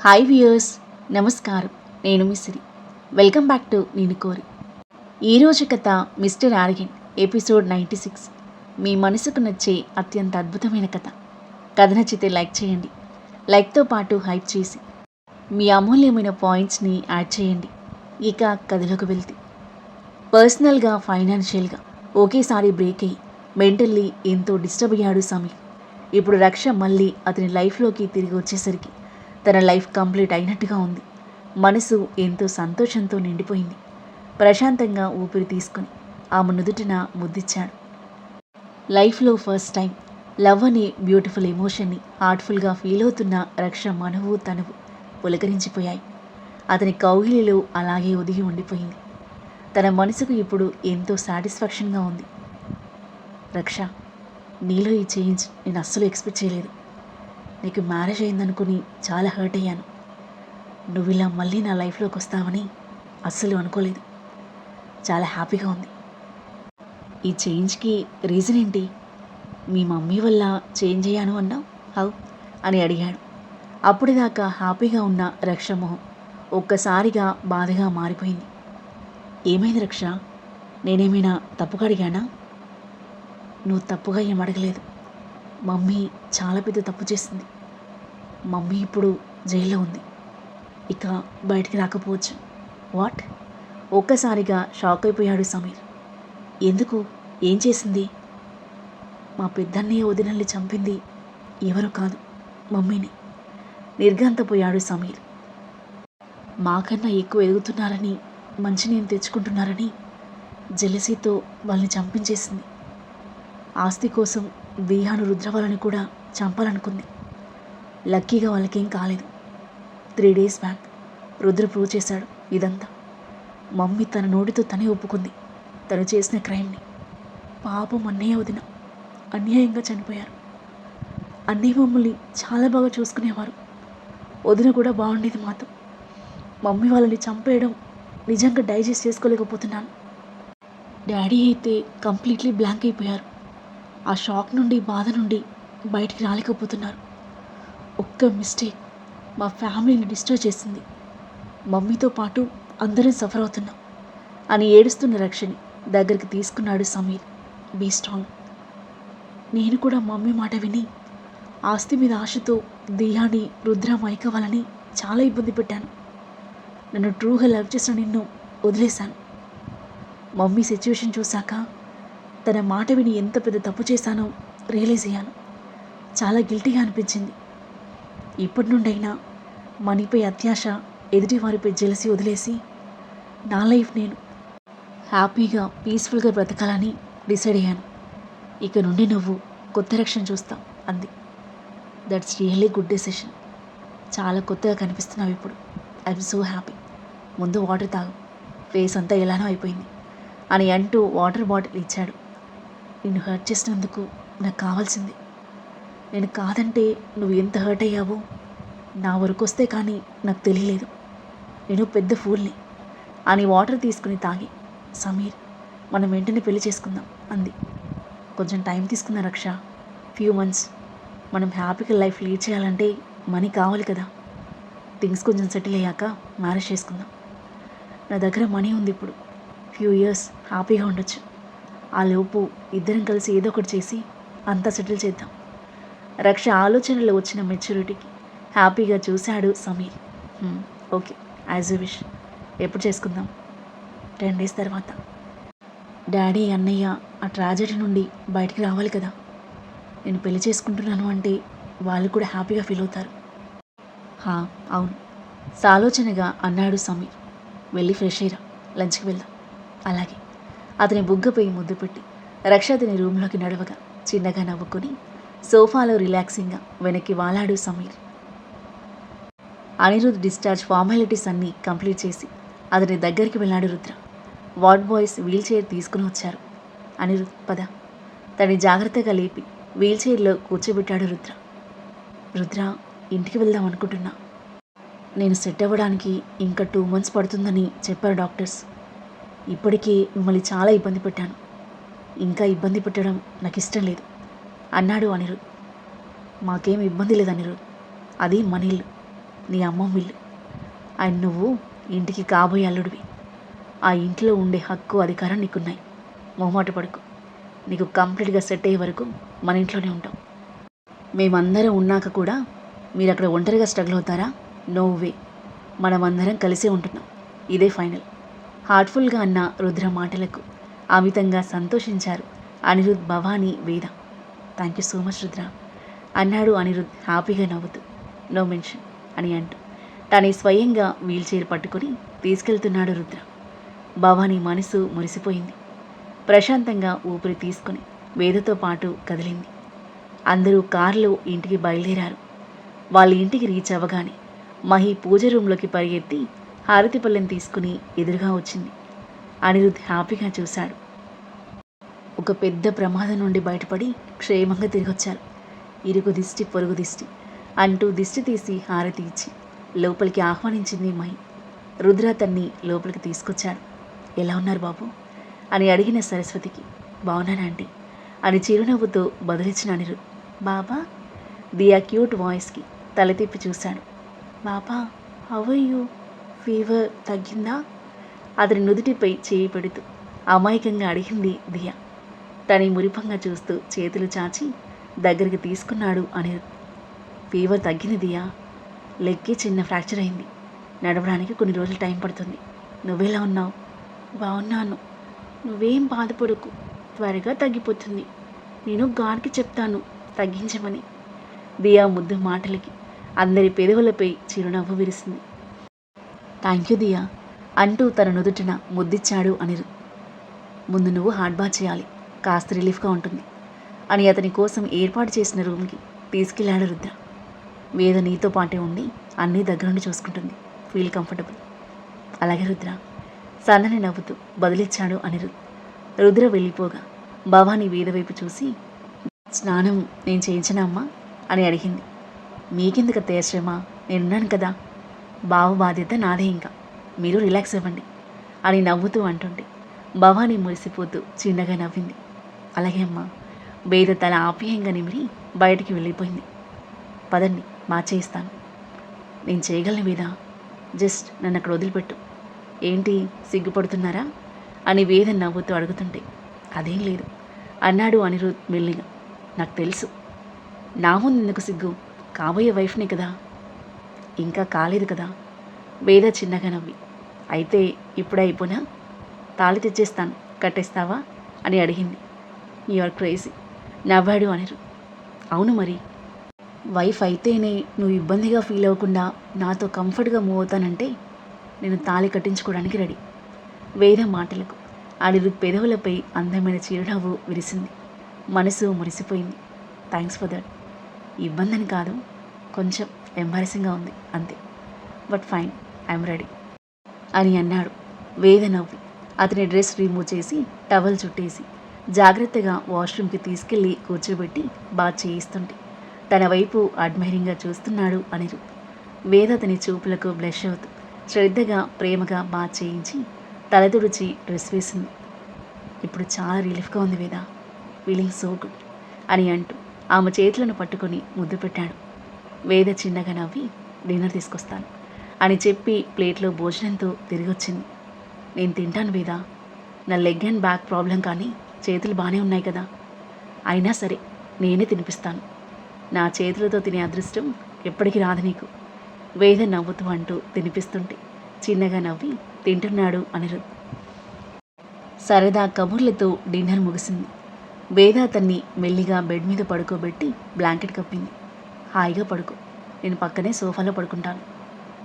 Hi viewers, నమస్కారం. నేను మీ సిరి. Welcome back to నేను కోరి. ఈరోజు కథ మిస్టర్ ఆర్గెంట్, ఎపిసోడ్ 96. మీ మనసుకు నచ్చే అత్యంత అద్భుతమైన కథ. కథ నచ్చితే లైక్ చేయండి. లైక్తో పాటు హైప్ చేసి మీ అమూల్యమైన పాయింట్స్ని యాడ్ చేయండి. ఇక కథలోకి వెళ్తే, పర్సనల్గా ఫైనాన్షియల్గా ఒకేసారి బ్రేక్ అయ్యి మెంటల్లీ ఎంతో డిస్టర్బ్ అయ్యాడు సమీర్. ఇప్పుడు రక్ష మళ్ళీ అతని లైఫ్లోకి తిరిగి వచ్చేసరికి తన లైఫ్ కంప్లీట్ అయినట్టుగా ఉంది. మనసు ఎంతో సంతోషంతో నిండిపోయింది. ప్రశాంతంగా ఊపిరి తీసుకుని ఆమె నుదుటిన ముద్దిచ్చాడు. లైఫ్లో ఫస్ట్ టైం లవ్ అనే బ్యూటిఫుల్ ఎమోషన్ని హార్ట్ఫుల్గా ఫీల్ అవుతున్న రక్ష మనవు తనువు పులకరించిపోయాయి. అతని కౌగిలిలో అలాగే ఒదిగి ఉండిపోయింది. తన మనసుకు ఇప్పుడు ఎంతో సాటిస్ఫాక్షన్గా ఉంది. రక్ష, నీలో ఈ చేంజ్ నేను అస్సలు ఎక్స్పెక్ట్ చేయలేదు. నీకు మ్యారేజ్ అయిందనుకుని చాలా హర్ట్ అయ్యాను. నువ్వు ఇలా మళ్ళీ నా లైఫ్లోకి వస్తావని అస్సలు అనుకోలేదు. చాలా హ్యాపీగా ఉంది. ఈ చేంజ్కి రీజన్ ఏంటి? మీ మమ్మీ వల్ల చేంజ్ అయ్యాను అన్నావు, హౌ అని అడిగాడు. అప్పటిదాకా హ్యాపీగా ఉన్న రక్ష మొహం ఒక్కసారిగా బాధగా మారిపోయింది. ఏమైంది రక్ష? నేనేమైనా తప్పుగా అడిగానా? నువ్వు తప్పుగా ఏం అడగలేదు. మమ్మీ చాలా పెద్ద తప్పు చేసింది. మమ్మీ ఇప్పుడు జైల్లో ఉంది. ఇక బయటికి రాకపోవచ్చు. వాట్? ఒక్కసారిగా షాక్ అయిపోయాడు సమీర్. ఎందుకు? ఏం చేసింది? మా పెద్దన్నయ్య వదినల్ని చంపింది ఎవరో కాదు, మమ్మీని. నిర్ఘాంతపోయాడు సమీర్. మాకన్నా ఎక్కువ ఎదుగుతున్నారని, మంచి నేను తెచ్చుకుంటున్నారని జెలసీతో వాళ్ళని చంపించేసింది. ఆస్తి కోసం విహాను రుద్ర వాళ్ళని కూడా చంపాలనుకుంది. లక్కీగా వాళ్ళకేం కాలేదు. 3 days బ్యాక్ రుద్ర ప్రూవ్ చేశాడు ఇదంతా. మమ్మీ తన నోటితో తనే ఒప్పుకుంది తను చేసిన క్రైమ్ని. పాపం అన్నయ్య వదిన అన్యాయంగా చనిపోయారు. అన్నయ్య మమ్మల్ని చాలా బాగా చూసుకునేవారు. వదిన కూడా బాగుండేది మాతో. మమ్మీ వాళ్ళని చంపేయడం నిజంగా డైజెస్ట్ చేసుకోలేకపోతున్నాను. డాడీ అయితే కంప్లీట్లీ బ్లాంక్ అయిపోయారు. ఆ షాక్ నుండి, బాధ నుండి బయటికి రాలేకపోతున్నారు. ఒక్క మిస్టేక్ మా ఫ్యామిలీని డిస్టర్బ్ చేసింది. మమ్మీతో పాటు అందరం సఫర్ అవుతున్నాం అని ఏడుస్తున్న రక్షని దగ్గరికి తీసుకున్నాడు సమీర్. Be strong. నేను కూడా మమ్మీ మాట విని ఆస్తి మీద ఆశతో దియాని, రుద్ర, మైక వాళ్ళని చాలా ఇబ్బంది పెట్టాను. నన్ను ట్రూగా లవ్ చేసిన నిన్ను వదిలేశాను. మమ్మీ సిచ్యువేషన్ చూశాక తన మాట విని ఎంత పెద్ద తప్పు చేశానో రియలైజ్ అయ్యాను. చాలా గిల్టీగా అనిపించింది. ఇప్పటి నుండైనా మనీపై అత్యాశ, ఎదుటి వారిపై జెలసీ వదిలేసి నా లైఫ్ నేను హ్యాపీగా, పీస్ఫుల్గా బ్రతకాలని డిసైడ్ అయ్యాను. ఇక నుండి నువ్వు కొత్త రక్షణ చూస్తావు అంది. That's really good decision. చాలా కొత్తగా కనిపిస్తున్నావు ఇప్పుడు. I'm so happy. ముందు వాటర్ తాగు, ఫేస్ అంతా ఎలానో అయిపోయింది అని అంటూ వాటర్ బాటిల్ ఇచ్చాడు. నిన్ను హర్ట్ చేసినందుకు నాకు కావాల్సింది. నేను కాదంటే నువ్వు ఎంత హర్ట్ అయ్యావో నా వరకు వస్తే కానీ నాకు తెలియలేదు. నేను పెద్ద ఫూల్ని అని వాటర్ తీసుకుని తాగి, సమీర్ మనం వెంటనే పెళ్లి చేసుకుందాం అంది. కొంచెం టైం తీసుకున్న రక్ష. Few months. మనం హ్యాపీగా లైఫ్ లీడ్ చేయాలంటే మనీ కావాలి కదా. థింగ్స్ కొంచెం సెటిల్ అయ్యాక మ్యారేజ్ చేసుకుందాం. నా దగ్గర మనీ ఉంది ఇప్పుడు. ఫ్యూ ఇయర్స్ హ్యాపీగా ఉండొచ్చు. ఆ లోపు ఇద్దరం కలిసి ఏదో ఒకటి చేసి అంతా సెటిల్ చేద్దాం. రక్ష ఆలోచనలో వచ్చిన మెచ్యూరిటీకి హ్యాపీగా చూశాడు Sameer. Okay, as you wish. ఎప్పుడు చేసుకుందాం? 10 days తర్వాత. డాడీ, అన్నయ్య ఆ ట్రాజెడీ నుండి బయటికి రావాలి కదా. నేను పెళ్లి చేసుకుంటున్నాను అంటే వాళ్ళు కూడా హ్యాపీగా ఫీల్ అవుతారు. అవును, సాలోచనగా అన్నాడు సమీర్. వెళ్ళి ఫ్రెష్ అయ్యిరా, లంచ్కి వెళ్దాం. అలాగే. అతని బుగ్గపై ముద్దు పెట్టి రక్ష అతని రూమ్లోకి నడవగా చిన్నగా నవ్వుకొని సోఫాలో రిలాక్సింగ్గా వెనక్కి వాలాడు సమీర్. అనిరుద్ డిశ్చార్జ్ ఫార్మాలిటీస్ అన్నీ కంప్లీట్ చేసి అతని దగ్గరికి వెళ్ళాడు Rudra. Ward boys wheel chair తీసుకుని వచ్చారు. అనిరుద్ పద. తనని జాగ్రత్తగా లేపి వీల్ చైర్లో కూర్చోబెట్టాడు రుద్ర. రుద్ర, ఇంటికి వెళ్దాం అనుకుంటున్నా. నేను సెట్ అవ్వడానికి ఇంకా 2 months పడుతుందని చెప్పారు డాక్టర్స్. ఇప్పటికీ మిమ్మల్ని చాలా ఇబ్బంది పెట్టాను. ఇంకా ఇబ్బంది పెట్టడం నాకు ఇష్టం లేదు అన్నాడు అనిరుద్. మాకేం ఇబ్బంది లేదు అనిరుద్. అది మన ఇల్లు. నీ అమ్మమ్మ ఇల్లు. అండ్ నువ్వు ఇంటికి కాబోయే అల్లుడివి. ఆ ఇంట్లో ఉండే హక్కు అధికారం నీకున్నాయి. మొహమాట పడుకు. నీకు కంప్లీట్గా సెట్ అయ్యే వరకు మన ఇంట్లోనే ఉంటాం. మేమందరం ఉన్నాక కూడా మీరు అక్కడ ఒంటరిగా స్ట్రగుల్ అవుతారా? No way. మనమందరం కలిసే ఉంటున్నాం. ఇదే ఫైనల్. హార్ట్ఫుల్గా అన్న రుద్ర మాటలకు అమితంగా సంతోషించారు అనిరుద్, భవానీ, వేద. Thank you so much Rudra అన్నాడు అనిరుద్ హ్యాపీగా నవ్వుతూ. నో మెన్షన్ అని అంటూ తనే స్వయంగా వీల్ చైర్ పట్టుకుని తీసుకెళ్తున్నాడు రుద్ర. భవానీ మనసు మురిసిపోయింది. ప్రశాంతంగా ఊపిరి తీసుకుని వేదతో పాటు కదిలింది. అందరూ కారులో ఇంటికి బయలుదేరారు. వాళ్ళ ఇంటికి రీచ్ అవ్వగానే మహి పూజ రూంలోకి పరిగెత్తి హారతి పళ్ళెం తీసుకుని ఎదురుగా వచ్చింది. అనిరుద్ హ్యాపీగా చూశాడు. ఒక పెద్ద ప్రమాదం నుండి బయటపడి క్షేమంగా తిరిగొచ్చారు. ఇరుగు దిష్టి పొరుగు దిష్టి అంటూ దిష్టి తీసి హారతి ఇచ్చి లోపలికి ఆహ్వానించింది మహి. రుద్ర తన్ని లోపలికి తీసుకొచ్చాడు. ఎలా ఉన్నారు బాబు అని అడిగిన సరస్వతికి బాగున్నానా ఆంటీ అని చిరునవ్వుతో బదులిచ్చిన అనిరుద్. బాబా దియా క్యూట్ వాయిస్కి తల తిప్పి చూశాడు. బాబా హౌ ఆర్ యూ? ఫీవర్ తగ్గిందా? అతని నుదుటిపై చేయి పెడుతూ అమాయకంగా అడిగింది దియా. తని మురిపంగా చూస్తూ చేతులు చాచి దగ్గరికి తీసుకున్నాడు అనిరుద్. ఫీవర్ తగ్గింది దియా. లెగ్కి చిన్న ఫ్రాక్చర్ అయింది. నడవడానికి కొన్ని రోజులు టైం పడుతుంది. నువ్వెలా ఉన్నావు? బాగున్నాను. నువ్వేం బాధపడకు, త్వరగా తగ్గిపోతుంది. నేను గారికి చెప్తాను తగ్గించమని. దియా ముద్దు మాటలకి అందరి పెదవులపై చిరునవ్వు విరిసింది. థ్యాంక్ యూ దియా అంటూ తన నుదుటిన ముద్దిచ్చాడు అనిరుద్. ముందు నువ్వు హాట్ బాత్ చేయాలి, కాస్త రిలీఫ్గా ఉంటుంది అని అతని కోసం ఏర్పాటు చేసిన రూమ్కి తీసుకెళ్లాడు రుద్ర. వేద నీతో పాటే ఉండి అన్నీ దగ్గరుండి చూసుకుంటుంది. Feel comfortable. అలాగే రుద్ర సన్నని నవ్వుతూ బదులిచ్చాడు అనిరుద్. రుద్ర వెళ్ళిపోగా భవానీ వేద వైపు చూసి స్నానం నేను చేయించనా అమ్మా అని అడిగింది. మీకెందుకు శ్రమ, నేనున్నాను కదా. బావ బాధ్యత నాదే, ఇంకా మీరు రిలాక్స్ అవ్వండి అని నవ్వుతూ అంటుంటే భవానీ మురిసిపోతూ చిన్నగా నవ్వింది. అలాగే అమ్మా. వేద తల ఆప్యాయంగా నిమిరి బయటికి వెళ్ళిపోయింది. పదండి మార్చేయిస్తాను. నేను చేయగలను వేద, జస్ట్ నన్ను అక్కడ వదిలిపెట్టు. ఏంటి సిగ్గుపడుతున్నారా అని వేద నవ్వుతూ అడుగుతుంటే అదేం లేదు అన్నాడు అనిరుద్ మెల్లిగా. నాకు తెలుసు. నా ముందు ఎందుకు సిగ్గు, కాబోయే వైఫ్నే కదా. ఇంకా కాలేదు కదా. వేద చిన్నగా నవ్వి అయితే ఇప్పుడే అయిపోయినా తాళి తెచ్చేస్తాను, కట్టేస్తావా అని అడిగింది. యు ఆర్ క్రేజీ నవ్వాడు అనిరుద్. అవును మరి, వైఫ్ అయితేనే నువ్వు ఇబ్బందిగా ఫీల్ అవ్వకుండా నాతో కంఫర్ట్గా మూవ్ అవుతానంటే నేను తాళి కట్టించుకోవడానికి రెడీ. వేద మాటలకు అనిరుద్ పెదవులపై అందమైన చిరునవ్వు విరిసింది. మనసు మురిసిపోయింది. Thanks for that. ఇబ్బంది అని కాదు, కొంచెం ఎంబారసింగ్గా ఉంది అంతే. బట్ ఫైన్, ఐఎమ్ రెడీ అని అన్నాడు. వేద నవ్వి అతని డ్రెస్ రిమూవ్ చేసి టవల్ చుట్టేసి జాగ్రత్తగా వాష్రూమ్కి తీసుకెళ్ళి కూర్చోబెట్టి బాత్ చేయిస్తుంటే తన వైపు అడ్మైరింగ్గా చూస్తున్నాడు అనిరుద్. వేద అతని చూపులకు బ్లష్ అవుతూ శ్రద్ధగా ప్రేమగా బాత్ చేయించి తల తుడిచి డ్రెస్ వేసింది. ఇప్పుడు చాలా రిలీఫ్గా ఉంది వేద, ఫీలింగ్ సో గుడ్ అని అంటూ ఆమె చేతులను పట్టుకొని ముద్దు పెట్టాడు. వేద చిన్నగా నవ్వి డిన్నర్ తీసుకొస్తాను అని చెప్పి ప్లేట్లో భోజనంతో తిరిగి వచ్చింది. నేను తింటాను వేద, నా లెగ్ అండ్ బ్యాక్ ప్రాబ్లం కానీ చేతులు బాగానే ఉన్నాయి కదా. అయినా సరే నేనే తినిపిస్తాను. నా చేతులతో తినే అదృష్టం ఎప్పటికీ రాదు నీకు. వేద నవ్వుతూ అంటూ తినిపిస్తుంటే చిన్నగా నవ్వి తింటున్నాడు అనిరుద్. సరదా కబుర్లతో డిన్నర్ ముగిసింది. వేద అతన్ని మెల్లిగా బెడ్ మీద పడుకోబెట్టి బ్లాంకెట్ కప్పింది. హాయిగా పడుకో, నేను పక్కనే సోఫాలో పడుకుంటాను.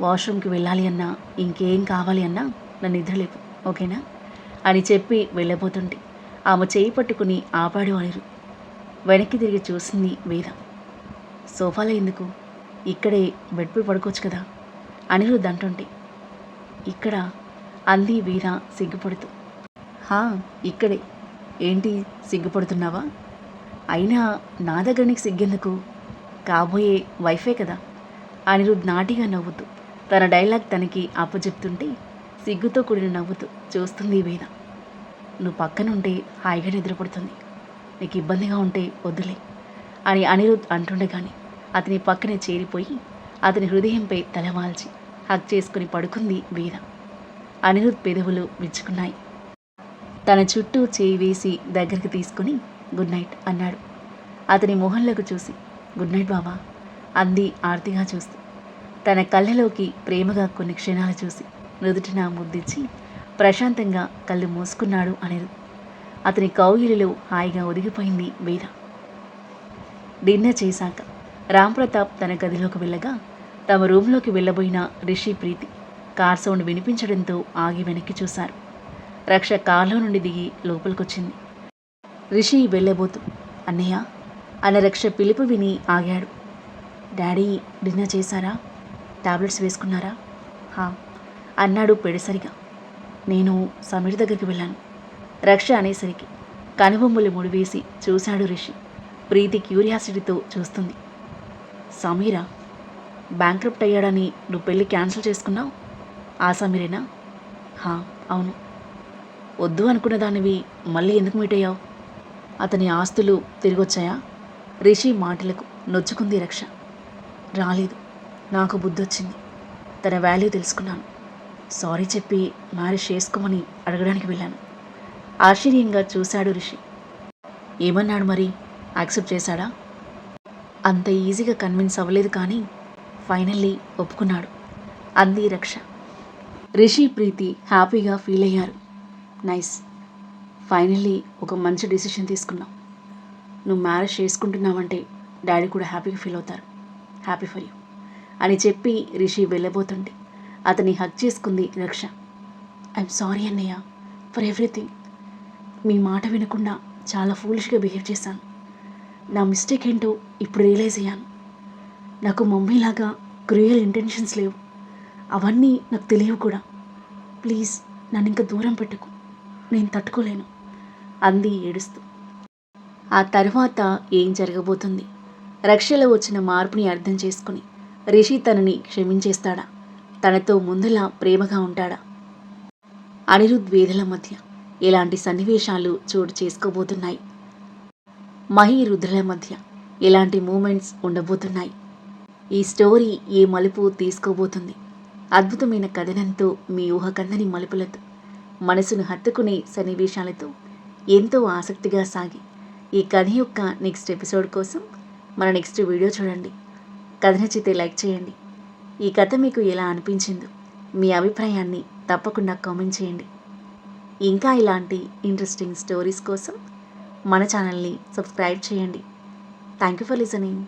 వాష్రూమ్కి వెళ్ళాలి అన్నా ఇంకేం కావాలి అన్నా నన్ను నిద్రలేపు, ఓకేనా అని చెప్పి వెళ్ళబోతుంటే ఆమె చేయి పట్టుకుని ఆపాడు అనిరుద్. వెనక్కి తిరిగి చూసింది వేద. సోఫాలో ఎందుకు, ఇక్కడే బెడ్పై పడుకోవచ్చు కదా అనిరుద్ అంటుంటే. ఇక్కడ అంది వేద సిగ్గుపడుతూ. హా ఇక్కడే. ఏంటి సిగ్గుపడుతున్నావా? అయినా నా దగ్గర నీకు సిగ్గెందుకు, కాబోయే వైఫే కదా. అనిరుద్ నాటిగా నవ్వుతూ తన డైలాగ్ తనకి అప్పచెప్తుంటే సిగ్గుతో కూడిన నవ్వుతూ చూస్తుంది వేద. నువ్వు పక్కనుంటే హాయిగా నిద్రపడుతుంది, నీకు ఇబ్బందిగా ఉంటే వద్దులే అని అనిరుద్ అంటుండగానే అతని పక్కనే చేరిపోయి అతని హృదయంపై తలవాల్చి హక్ చేసుకుని పడుకుంది వేద. అనిరుద్ పెదవులు విచ్చుకున్నాయి. తన చుట్టూ చేయి వేసి దగ్గరికి తీసుకుని గుడ్ నైట్ అన్నాడు. అతని మొహంలోకి చూసి గుడ్ నైట్ బాబా అంది ఆర్తిగా చూస్తూ. తన కళ్ళలోకి ప్రేమగా కొన్ని క్షణాలు చూసి నుదుటిన ముద్దిచ్చి ప్రశాంతంగా కళ్ళు మూసుకున్నాడు అనిరుద్. అతని కౌగిలిలో హాయిగా ఒదిగిపోయింది వేద. డిన్నర్ చేశాక రాంప్రతాప్ తన గదిలోకి వెళ్ళగా తమ రూంలోకి వెళ్ళబోయిన రిషి ప్రీతి కార్ సౌండ్ వినిపించడంతో ఆగి వెనక్కి చూశారు. రక్ష కార్లో నుండి దిగి లోపలికొచ్చింది. రిషి వెళ్ళబోతూ అన్నయ్య అన్న రక్ష పిలుపు విని ఆగాడు. డాడీ డిన్నర్ చేశారా? టాబ్లెట్స్ వేసుకున్నారా? హా అన్నాడు పెడసరిగా. నేను సమీర్ దగ్గరికి వెళ్ళాను. రక్ష అనేసరికి కనుబొమ్మలు ముడివేసి చూశాడు రిషి. ప్రీతి క్యూరియాసిటీతో చూస్తుంది. సమీరా? బ్యాంక్రప్ట్ అయ్యాడని నువ్వు పెళ్ళి క్యాన్సిల్ చేసుకున్నావు? ఆ సమీరేనా? హా అవును. వద్దు అనుకున్న దానివి మళ్ళీ ఎందుకు మీట్ అయ్యావు? అతని ఆస్తులు తిరిగొచ్చాయా? రిషి మాటలకు నొచ్చుకుంది రక్ష. రాలేదు. నాకు బుద్ధొచ్చింది. తన వాల్యూ తెలుసుకున్నాను. సారీ చెప్పి మ్యారేజ్ చేసుకోమని అడగడానికి వెళ్ళాను. ఆశ్చర్యంగా చూశాడు రిషి. ఏమన్నాడు మరి? యాక్సెప్ట్ చేశాడా? అంత ఈజీగా కన్విన్స్ అవ్వలేదు కానీ ఫైనల్లీ ఒప్పుకున్నాడు అంది రక్ష. రిషి ప్రీతి హ్యాపీగా ఫీల్ అయ్యారు. నైస్, ఫైనల్లీ ఒక మంచి డెసిషన్ తీసుకున్నావు. నువ్వు మ్యారేజ్ చేసుకుంటున్నావంటే డాడీ కూడా హ్యాపీగా ఫీల్ అవుతారు. హ్యాపీ ఫర్ యూ అని చెప్పి రిషి వెళ్ళబోతుంటే అతన్ని హక్ చేసుకుంది రక్ష. ఐఎమ్ సారీ అన్నయ్య ఫర్ ఎవ్రీథింగ్. మీ మాట వినకుండా చాలా ఫూలిష్గా బిహేవ్ చేశాను. నా మిస్టేక్ ఏంటో ఇప్పుడు రియలైజ్ అయ్యాను. నాకు మమ్మీలాగా క్రూయల్ ఇంటెన్షన్స్ లేవు. అవన్నీ నాకు తెలియవు కూడా. ప్లీజ్ నన్ను ఇంకా దూరం పెట్టుకు. నేను తట్టుకోలేను అంది ఏడుస్తూ. ఆ తర్వాత ఏం జరగబోతుంది? రక్షలో వచ్చిన మార్పుని అర్థం చేసుకుని రిషి తనని క్షమించేస్తాడా? తనతో ముందులా ప్రేమగా ఉంటాడా? అనిరుద్ వేదల మధ్య ఎలాంటి సన్నివేశాలు చోటు చేసుకోబోతున్నాయి? మహి రుద్రల మధ్య ఎలాంటి మూమెంట్స్ ఉండబోతున్నాయి? ఈ స్టోరీ ఏ మలుపు తీసుకోబోతుంది? అద్భుతమైన కథనంతో, మీ ఊహకందని మలుపులతో, మనసును హత్తుకునే సన్నివేశాలతో ఎంతో ఆసక్తిగా సాగి ఈ కథ యొక్క నెక్స్ట్ ఎపిసోడ్ కోసం మన నెక్స్ట్ వీడియో చూడండి. కథ నచ్చితే లైక్ చేయండి. ఈ కథ మీకు ఎలా అనిపించిందో మీ అభిప్రాయాన్ని తప్పకుండా కామెంట్ చేయండి. ఇంకా ఇలాంటి ఇంట్రెస్టింగ్ స్టోరీస్ కోసం మన ఛానల్ని సబ్స్క్రైబ్ చేయండి. Thank you for listening.